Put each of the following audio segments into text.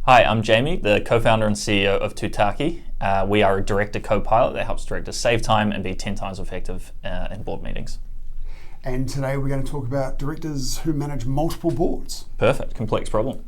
Hi, I'm Jamie, the co-founder and CEO of Tutaki. We are a director co-pilot that helps directors save time and be 10 times effective in board meetings. And today we're going to talk about directors who manage multiple boards. Perfect, complex problem.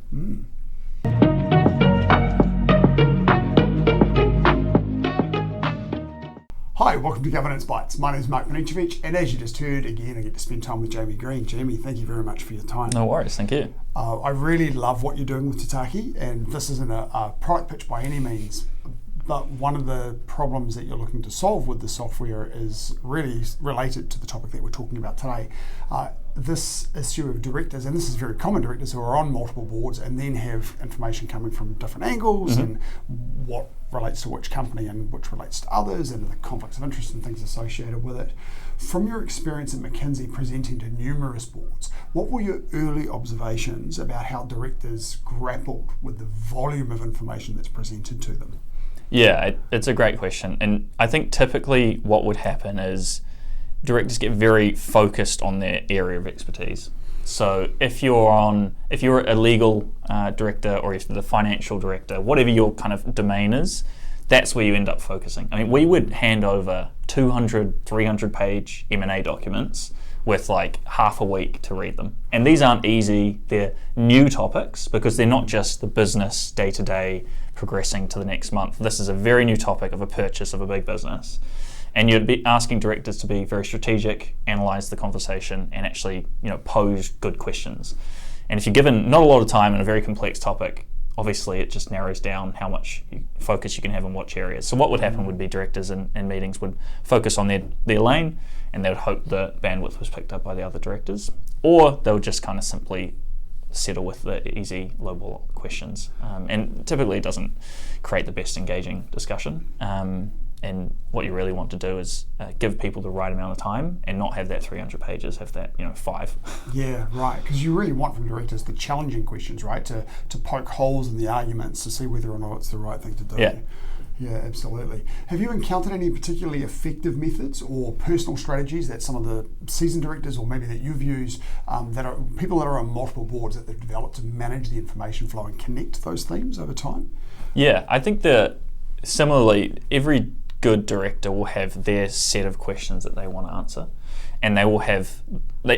Hi, welcome to Governancebites. My name is Banicevich, and as you just heard, again, I get to spend time with Jamie Green. Jamie, thank you very much for your time. No worries, thank you. I really love what you're doing with Tutaki, and this isn't a product pitch by any means, but one of the problems that you're looking to solve with the software is really related to the topic that we're talking about today. This issue of directors, and this is very common, directors who are on multiple boards and then have information coming from different angles and what relates to which company and which relates to others and the conflicts of interest and things associated with it. From your experience at McKinsey presenting to numerous boards, what were your early observations about how directors grappled with the volume of information that's presented to them? Yeah, it's a great question. And I think typically what would happen is directors get very focused on their area of expertise. So if you're a legal director or if you're the financial director, whatever your kind of domain is, that's where you end up focusing. I mean, we would hand over 200, 300 page M&A documents with like half a week to read them. And these aren't easy, they're new topics because they're not just the business day-to-day progressing to the next month. This is a very new topic of a purchase of a big business. And you'd be asking directors to be very strategic, analyze the conversation, and actually, pose good questions. And if you're given not a lot of time in a very complex topic, obviously it just narrows down how much focus you can have in which areas. So what would happen would be directors in meetings would focus on their lane, and they would hope the bandwidth was picked up by the other directors, or they would just kind of simply settle with the easy low-ball questions. And typically it doesn't create the best engaging discussion. And what you really want to do is give people the right amount of time and not have that 300 pages, have that 5. Yeah, right. Because you really want from directors the challenging questions, right? To poke holes in the arguments to see whether or not it's the right thing to do. Yeah, absolutely. Have you encountered any particularly effective methods or personal strategies that some of the seasoned directors or maybe that you've used that are people that are on multiple boards that they've developed to manage the information flow and connect those themes over time? Yeah, I think similarly, every good director will have their set of questions that they want to answer, and they will have,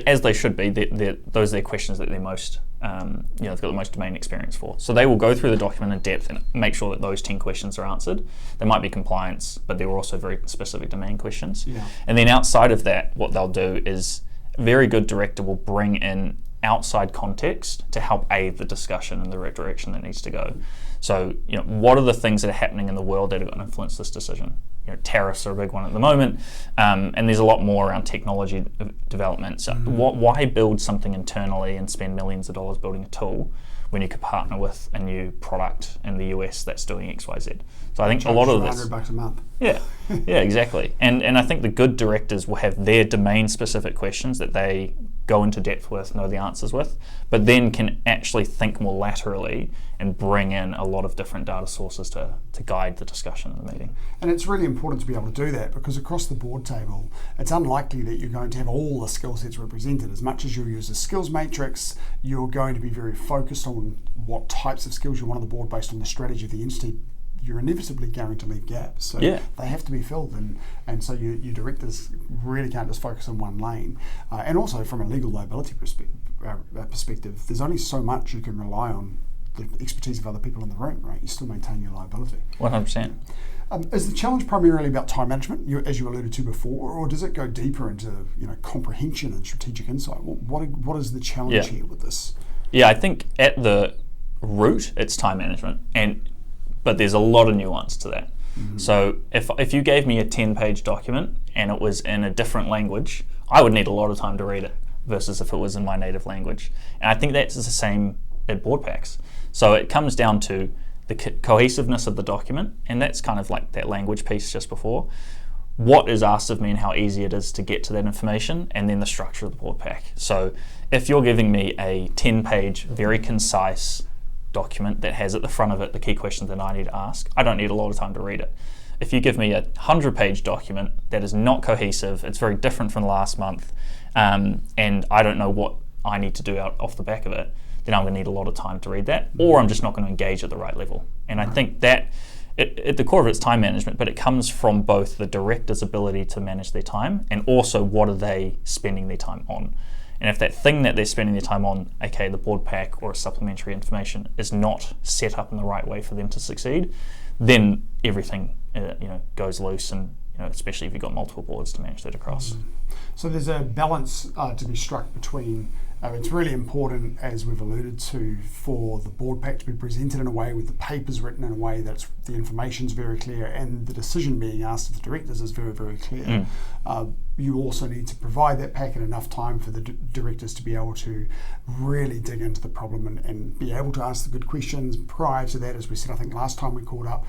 as they should be, those are their questions that they're most, they've got the most domain experience for. So they will go through the document in depth and make sure that those 10 questions are answered. They might be compliance, but they're also very specific domain questions. Yeah. And then outside of that, what they'll do is a very good director will bring in outside context to help aid the discussion in the right direction that needs to go. So, what are the things that are happening in the world that are going to influence this decision? Tariffs are a big one at the moment, and there's a lot more around technology development. So why build something internally and spend millions of dollars building a tool when you could partner with a new product in the US that's doing X, Y, Z? So I think a lot of this, $100 a month. Yeah, exactly. And I think the good directors will have their domain-specific questions that they go into depth with, know the answers with, but then can actually think more laterally and bring in a lot of different data sources to guide the discussion in the meeting. And it's really important to be able to do that because across the board table, it's unlikely that you're going to have all the skill sets represented. As much as you use a skills matrix, you're going to be very focused on what types of skills you want on the board based on the strategy of the entity. You're inevitably going to leave gaps. So they have to be filled, and so your directors really can't just focus on one lane. And also from a legal liability perspective, there's only so much you can rely on the expertise of other people in the room, right? You still maintain your liability. 100%. Is the challenge primarily about time management, as you alluded to before, or does it go deeper into comprehension and strategic insight? What is the challenge here with this? Yeah, I think at the root, it's time management, but there's a lot of nuance to that. Mm-hmm. So if you gave me a 10-page document and it was in a different language, I would need a lot of time to read it versus if it was in my native language. And I think that's the same at board packs. So it comes down to the cohesiveness of the document, and that's kind of like that language piece just before. What is asked of me and how easy it is to get to that information, and then the structure of the board pack. So if you're giving me a 10-page, very concise document that has at the front of it the key questions that I need to ask, I don't need a lot of time to read it. If you give me a 100-page document that is not cohesive, it's very different from last month, and I don't know what I need to do out off the back of it, then I'm going to need a lot of time to read that, or I'm just not going to engage at the right level. And I think that at the core of it's time management, but it comes from both the director's ability to manage their time and also what are they spending their time on. And if that thing that they're spending their time on, aka the board pack or supplementary information, is not set up in the right way for them to succeed, then everything goes loose, and especially if you've got multiple boards to manage that across. So there's a balance to be struck between. It's really important, as we've alluded to, for the board pack to be presented in a way with the papers written in a way that the information's very clear and the decision being asked of the directors is very, very clear. You also need to provide that pack in enough time for the directors to be able to really dig into the problem and be able to ask the good questions. Prior to that, as we said, I think last time we called up,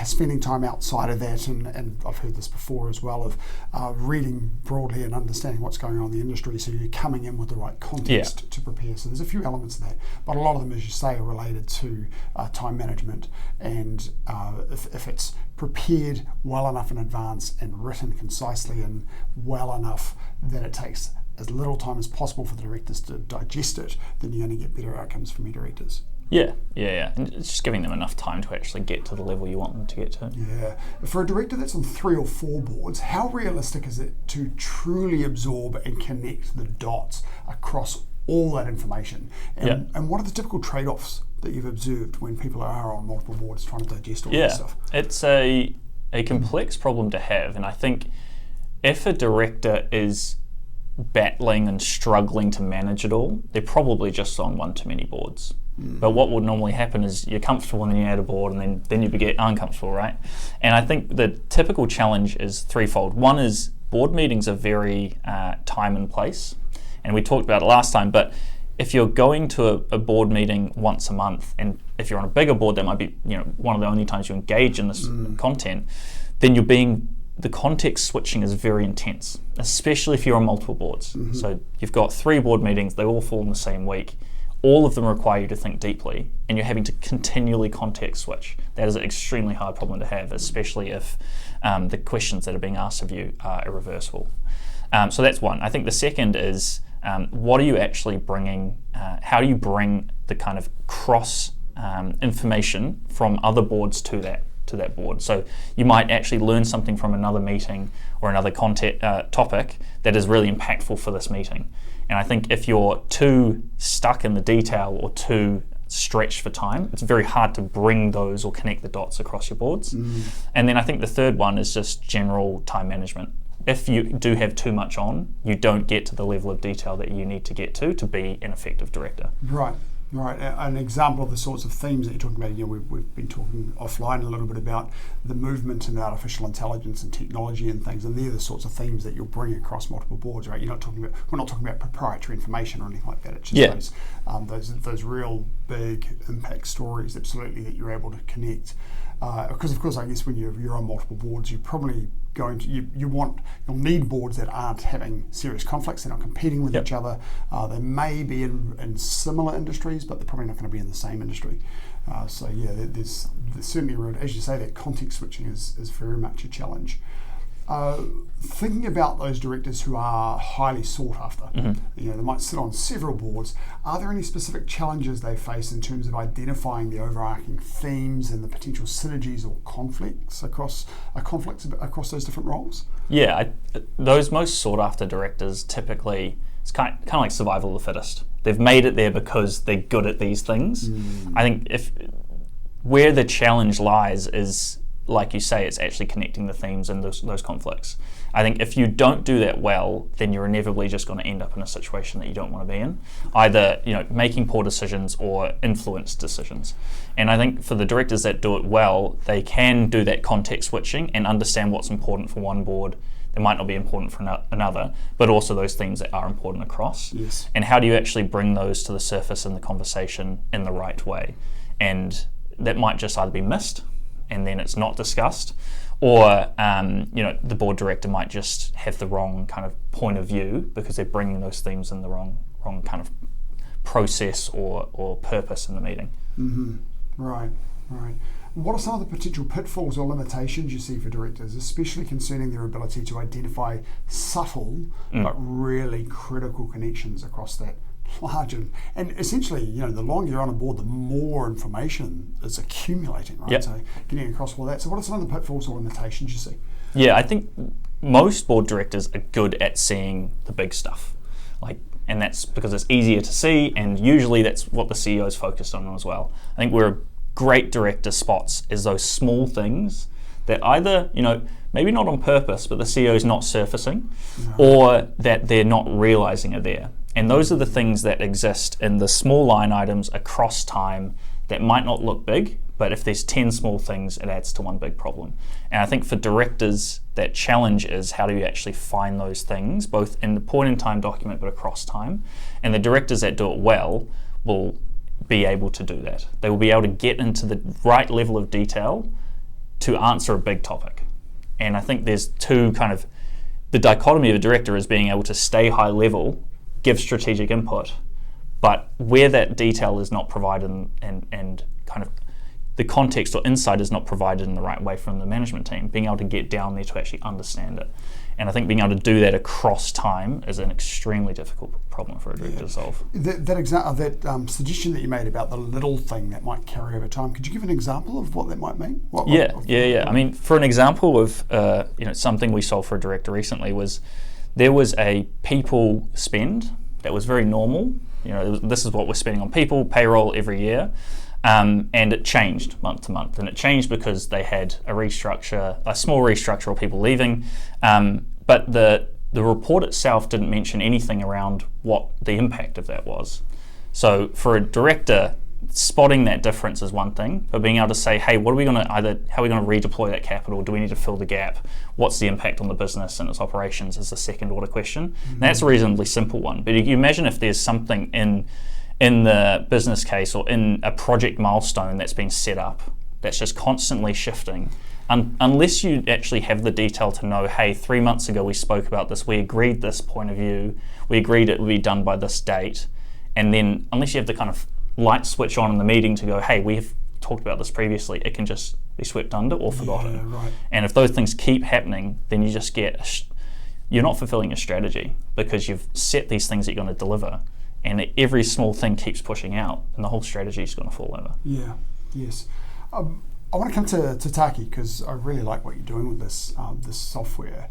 spending time outside of that, and I've heard this before as well, of reading broadly and understanding what's going on in the industry, so you're coming in with the right context to prepare. So there's a few elements of that, but a lot of them, as you say, are related to time management, and if it's prepared well enough in advance and written concisely and well enough that it takes as little time as possible for the directors to digest it, then you're going to get better outcomes from your directors. Yeah. And it's just giving them enough time to actually get to the level you want them to get to. Yeah. For a director that's on 3 or 4 boards, how realistic is it to truly absorb and connect the dots across all that information? And what are the typical trade-offs that you've observed when people are on multiple boards trying to digest all this stuff? It's a complex problem to have, and I think if a director is battling and struggling to manage it all, they're probably just on one too many boards. But what would normally happen is you're comfortable and then you add a board, and then you get uncomfortable, right? And I think the typical challenge is threefold. One is board meetings are very time and place, and we talked about it last time, but if you're going to a board meeting once a month, and if you're on a bigger board, that might be one of the only times you engage in this content, then the context switching is very intense, especially if you're on multiple boards. So you've got 3 board meetings, they all fall in the same week. All of them require you to think deeply, and you're having to continually context switch. That is an extremely hard problem to have, especially if the questions that are being asked of you are irreversible. So that's one. I think the second is, what are you actually bringing? How do you bring the kind of cross information from other boards to that board? So you might actually learn something from another meeting or another topic that is really impactful for this meeting. And I think if you're too stuck in the detail or too stretched for time, it's very hard to bring those or connect the dots across your boards. And then I think the third one is just general time management. If you do have too much on, you don't get to the level of detail that you need to get to be an effective director. Right. An example of the sorts of themes that you're talking about, we've been talking offline a little bit about the movement in artificial intelligence and technology and things, and they're the sorts of themes that you'll bring across multiple boards, right? We're not talking about proprietary information or anything like that. It's just those real big impact stories, absolutely, that you're able to connect. Because of course, I guess when you're on multiple boards, you're probably you'll need boards that aren't having serious conflicts. They're not competing with each other. They may be in similar industries, but they're probably not going to be in the same industry. There's certainly, as you say, that context switching is very much a challenge. Thinking about those directors who are highly sought after, they might sit on several boards. Are there any specific challenges they face in terms of identifying the overarching themes and the potential synergies or conflicts across those different roles? Yeah, those most sought after directors typically, it's kind of like survival of the fittest. They've made it there because they're good at these things. I think where the challenge lies is, like you say, it's actually connecting the themes and those conflicts. I think if you don't do that well, then you're inevitably just going to end up in a situation that you don't want to be in, either making poor decisions or influenced decisions. And I think for the directors that do it well, they can do that context switching and understand what's important for one board that might not be important for another, but also those themes that are important across. Yes. And how do you actually bring those to the surface in the conversation in the right way? And that might just either be missed and then it's not discussed, or the board director might just have the wrong kind of point of view because they're bringing those themes in the wrong kind of process or purpose in the meeting. Right. What are some of the potential pitfalls or limitations you see for directors, especially concerning their ability to identify subtle but really critical connections across that large, and essentially, the longer you're on a board, the more information is accumulating, right? Yep. So getting across all that. So what are some of the pitfalls or limitations you see? Yeah, I think most board directors are good at seeing the big stuff, and that's because it's easier to see, and usually that's what the CEO is focused on as well. I think where a great director spots is those small things that either, maybe not on purpose, but the CEO is not surfacing, or that they're not realizing are there. And those are the things that exist in the small line items across time that might not look big, but if there's 10 small things, it adds to one big problem. And I think for directors, that challenge is how do you actually find those things, both in the point in time document, but across time. And the directors that do it well will be able to do that. They will be able to get into the right level of detail to answer a big topic. And I think there's two the dichotomy of a director is being able to stay high level, give strategic input, but where that detail is not provided and the context or insight is not provided in the right way from the management team, being able to get down there to actually understand it. And I think being able to do that across time is an extremely difficult problem for a director to solve. That suggestion that you made about the little thing that might carry over time, could you give an example of what that might mean? Yeah. I mean, for an example of something we solved for a director recently there was a people spend that was very normal. This is what we're spending on people, payroll every year. And it changed month to month, and it changed because they had a small restructure or people leaving, but the report itself didn't mention anything around what the impact of that was. So for a director, spotting that difference is one thing, but being able to say, hey, how are we going to redeploy that capital? Do we need to fill the gap? What's the impact on the business and its operations is a second order question. Mm-hmm. And that's a reasonably simple one, but you imagine if there's something in the business case or in a project milestone that's been set up that's just constantly shifting, unless you actually have the detail to know, hey, 3 months ago we spoke about this, we agreed this point of view, we agreed it would be done by this date, and then unless you have the light switch on in the meeting to go, hey, we have talked about this previously, it can just be swept under or forgotten. Yeah, right. And if those things keep happening, then you just you're not fulfilling your strategy because you've set these things that you're going to deliver, and every small thing keeps pushing out, and the whole strategy is going to fall over. Yeah, yes. I want to come to Tutaki because I really like what you're doing with this software,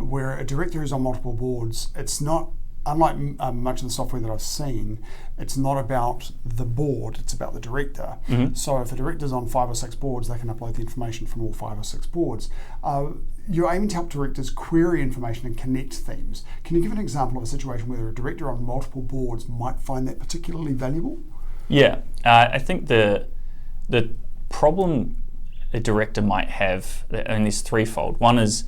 where a director is on multiple boards. It's not, unlike much of the software that I've seen, it's not about the board, it's about the director. Mm-hmm. So if a director's on 5 or 6 boards, they can upload the information from all 5 or 6 boards. You're aiming to help directors query information and connect themes. Can you give an example of a situation where a director on multiple boards might find that particularly valuable? Yeah, I think the problem a director might have, and is threefold. One is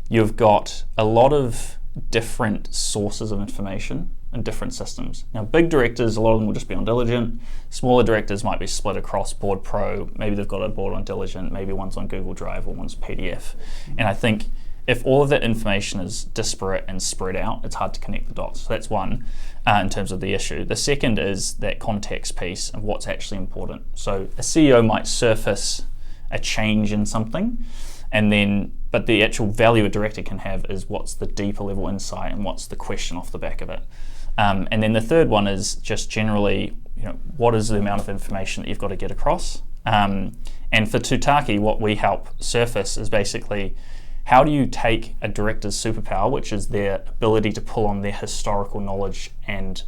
you've got a lot of different sources of information and different systems. Now, big directors, a lot of them will just be on Diligent. Smaller directors might be split across Board Pro. Maybe they've got a board on Diligent, maybe one's on Google Drive or one's PDF. And I think if all of that information is disparate and spread out, it's hard to connect the dots. So that's one in terms of the issue. The second is that context piece of what's actually important. So a CEO might surface a change in something, but the actual value a director can have is what's the deeper level insight and what's the question off the back of it. And then the third one is just generally, what is the amount of information that you've got to get across? And for Tutaki, what we help surface is basically how do you take a director's superpower, which is their ability to pull on their historical knowledge and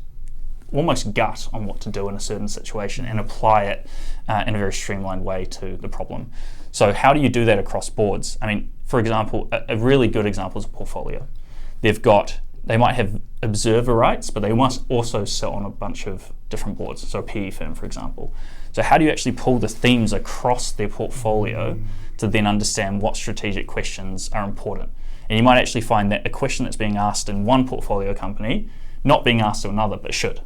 almost gut on what to do in a certain situation and apply it in a very streamlined way to the problem. So how do you do that across boards? I mean, for example, a really good example is a portfolio. They might have observer rights, but they must also sit on a bunch of different boards, so a PE firm, for example. So how do you actually pull the themes across their portfolio to then understand what strategic questions are important? And you might actually find that a question that's being asked in one portfolio company, not being asked to another, but should.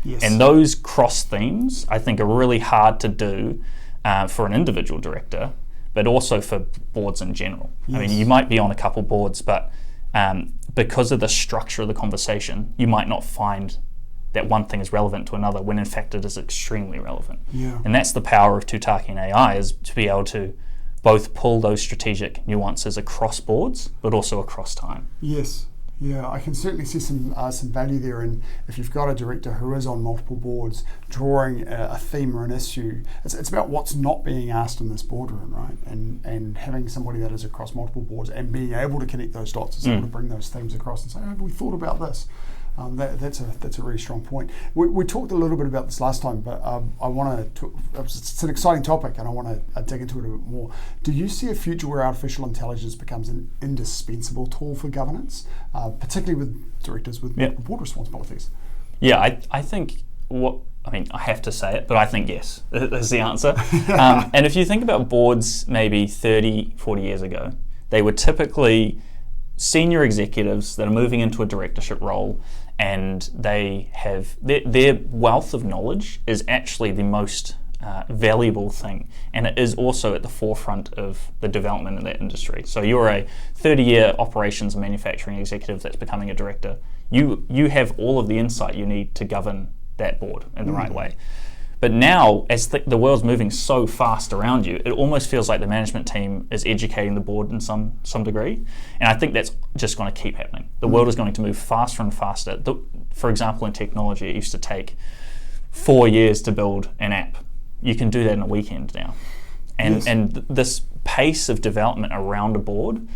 Yes. And those cross themes, I think, are really hard to do for an individual director, but also for boards in general. Yes. I mean, you might be on a couple boards, but because of the structure of the conversation, you might not find that one thing is relevant to another when in fact it is extremely relevant. Yeah. And that's the power of Tutaki and AI, is to be able to both pull those strategic nuances across boards, but also across time. Yes. Yeah, I can certainly see some value there. And if you've got a director who is on multiple boards, drawing a theme or an issue, it's about what's not being asked in this boardroom, right? And having somebody that is across multiple boards and being able to connect those dots, is able to bring those themes across and say, oh, have we thought about this? That's a really strong point. We talked a little bit about this last time, but I want to. It's an exciting topic, and I want to dig into it a bit more. Do you see a future where artificial intelligence becomes an indispensable tool for governance, particularly with directors with board responsibilities? Yeah, I think I have to say it, but I think yes, is the answer. And if you think about boards maybe 30, 40 years ago, they were typically senior executives that are moving into a directorship role, and they have their wealth of knowledge is actually the most valuable thing, and it is also at the forefront of the development in that industry. So you're a 30-year operations and manufacturing executive that's becoming a director. You have all of the insight you need to govern that board in the right way. But now, as the world's moving so fast around you, it almost feels like the management team is educating the board in some degree. And I think that's just going to keep happening. The world is going to move faster and faster. For example, in technology, it used to take 4 years to build an app. You can do that in a weekend now. And this pace of development around a board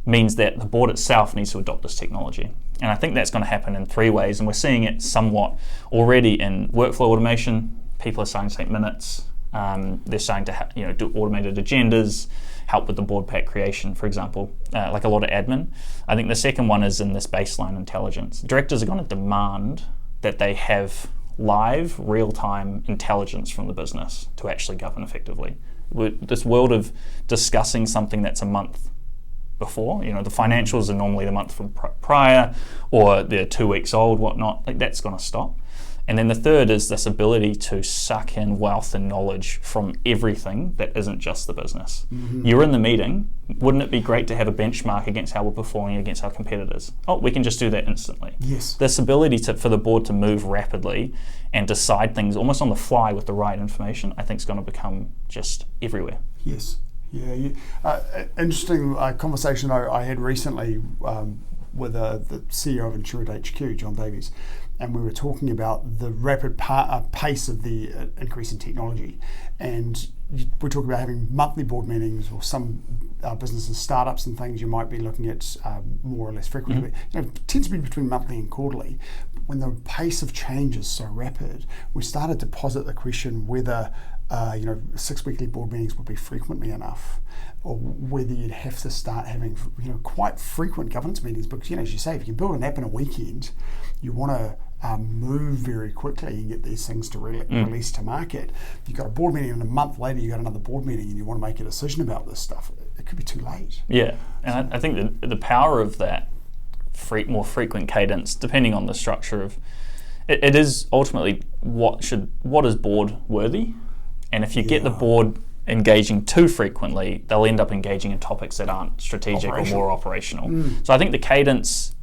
means that the board itself needs to adopt this technology. And I think that's going to happen in 3 ways. And we're seeing it somewhat already in workflow automation. People are starting to take minutes. They're starting to do automated agendas, help with the board pack creation, for example, like a lot of admin. I think the second one is in this baseline intelligence. Directors are going to demand that they have live, real-time intelligence from the business to actually govern effectively. This world of discussing something that's a month before, the financials are normally the month from prior, or they're 2 weeks old, whatnot, like that's going to stop. And then the third is this ability to suck in wealth and knowledge from everything that isn't just the business. You're in the meeting, wouldn't it be great to have a benchmark against how we're performing against our competitors? Oh, we can just do that instantly. Yes. This ability for the board to move rapidly and decide things almost on the fly with the right information, I think is going to become just everywhere. Yes. Yeah. Interesting conversation I had recently with the CEO of Insurance HQ, John Davies. And we were talking about the rapid pace of the increase in technology. And we talk about having monthly board meetings, or some businesses, startups and things you might be looking at more or less frequently. It tends to be between monthly and quarterly. When the pace of change is so rapid, we started to posit the question whether 6 weekly board meetings would be frequently enough, or whether you'd have to start having quite frequent governance meetings. Because as you say, if you build an app in a weekend, you want to move very quickly and get these things to release to market. You've got a board meeting, and a month later you've got another board meeting, and you want to make a decision about this stuff. It could be too late. Yeah, and I think the power of that more frequent cadence, depending on the structure of it is ultimately what is board worthy. And if you get the board engaging too frequently, they'll end up engaging in topics that aren't strategic or more operational. So I think the cadence,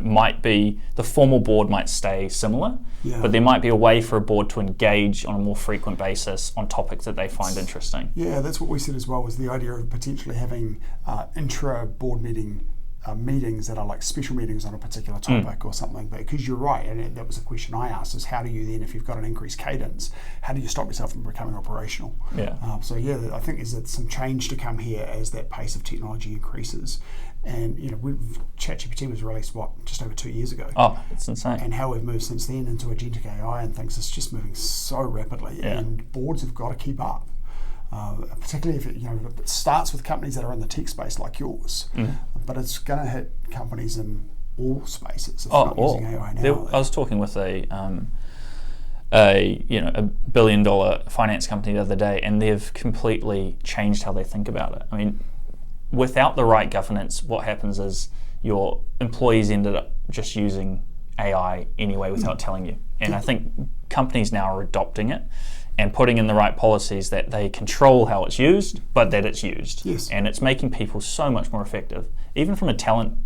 might be, the formal board might stay similar, but there might be a way for a board to engage on a more frequent basis on topics that they find interesting. Yeah, that's what we said as well, was the idea of potentially having intra-board meetings that are like special meetings on a particular topic or something. Because you're right, and that was a question I asked, is how do you then, if you've got an increased cadence, how do you stop yourself from becoming operational? I think there's some change to come here as that pace of technology increases. And ChatGPT was released just over 2 years ago. Oh, it's insane. And how we've moved since then into agentic AI and things, it's just moving so rapidly, and boards have got to keep up. Particularly if it starts with companies that are in the tech space like yours, but it's going to hit companies in all spaces. If not using AI now. I was talking with a $1 billion finance company the other day, and they've completely changed how they think about it. I mean, without the right governance, what happens is your employees ended up just using AI anyway without telling you. And I think companies now are adopting it and putting in the right policies that they control how it's used, but that it's used. Yes. And it's making people so much more effective. Even from a talent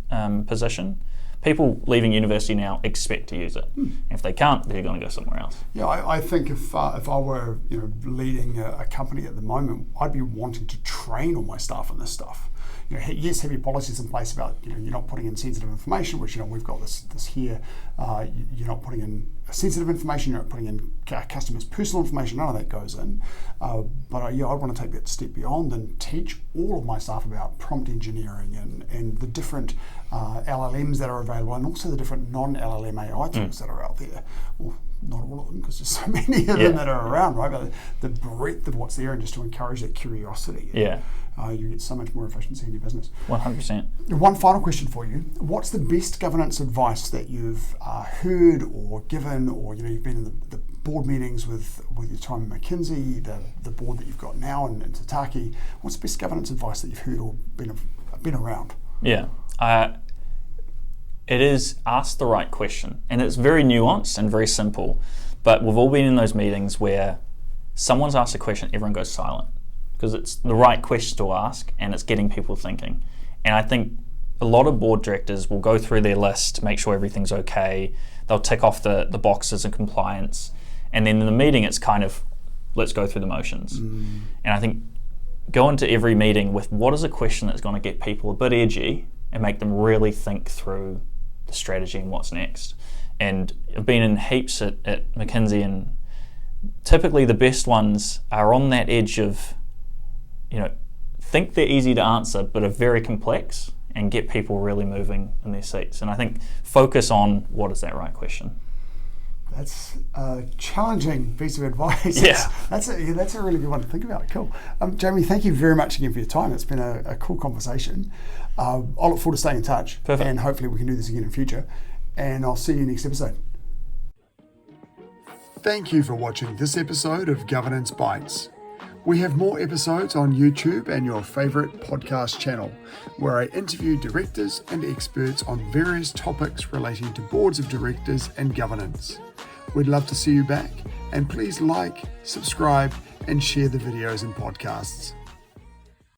position, people leaving university now expect to use it. And if they can't, they're going to go somewhere else. Yeah, I think if I were leading a company at the moment, I'd be wanting to train all my staff on this stuff. yes, have your policies in place about you're not putting in sensitive information, which we've got this here. You're not putting in sensitive information. You're not putting in customers' personal information. None of that goes in. But I want to take that step beyond and teach all of my staff about prompt engineering and the different LLMs that are available, and also the different non-LLM AI tools that are out there. Well, not all of them, because there's so many of them that are around, right? But the breadth of what's there, and just to encourage that curiosity. You get so much more efficiency in your business. 100%. One final question for you. What's the best governance advice that you've heard or given, or you've been in the board meetings with your time at McKinsey, the board that you've got now in Tutaki? What's the best governance advice that you've heard or been around? It is ask the right question, and it's very nuanced and very simple, but we've all been in those meetings where someone's asked a question, everyone goes silent, because it's the right question to ask and it's getting people thinking. And I think a lot of board directors will go through their list, make sure everything's okay, they'll tick off the boxes in compliance, and then in the meeting it's kind of, let's go through the motions. And I think go into every meeting with what is a question that's going to get people a bit edgy and make them really think through the strategy and what's next. And I've been in heaps at McKinsey, and typically the best ones are on that edge of, think they're easy to answer but are very complex, and get people really moving in their seats. And I think focus on what is that right question. That's a challenging piece of advice. That's a really good one to think about. Cool. Jamie, thank you very much again for your time. It's been a cool conversation. I'll look forward to staying in touch. Perfect. And hopefully we can do this again in future. And I'll see you next episode. Thank you for watching this episode of Governance Bites. We have more episodes on YouTube and your favourite podcast channel, where I interview directors and experts on various topics relating to boards of directors and governance. We'd love to see you back, and please like, subscribe, and share the videos and podcasts.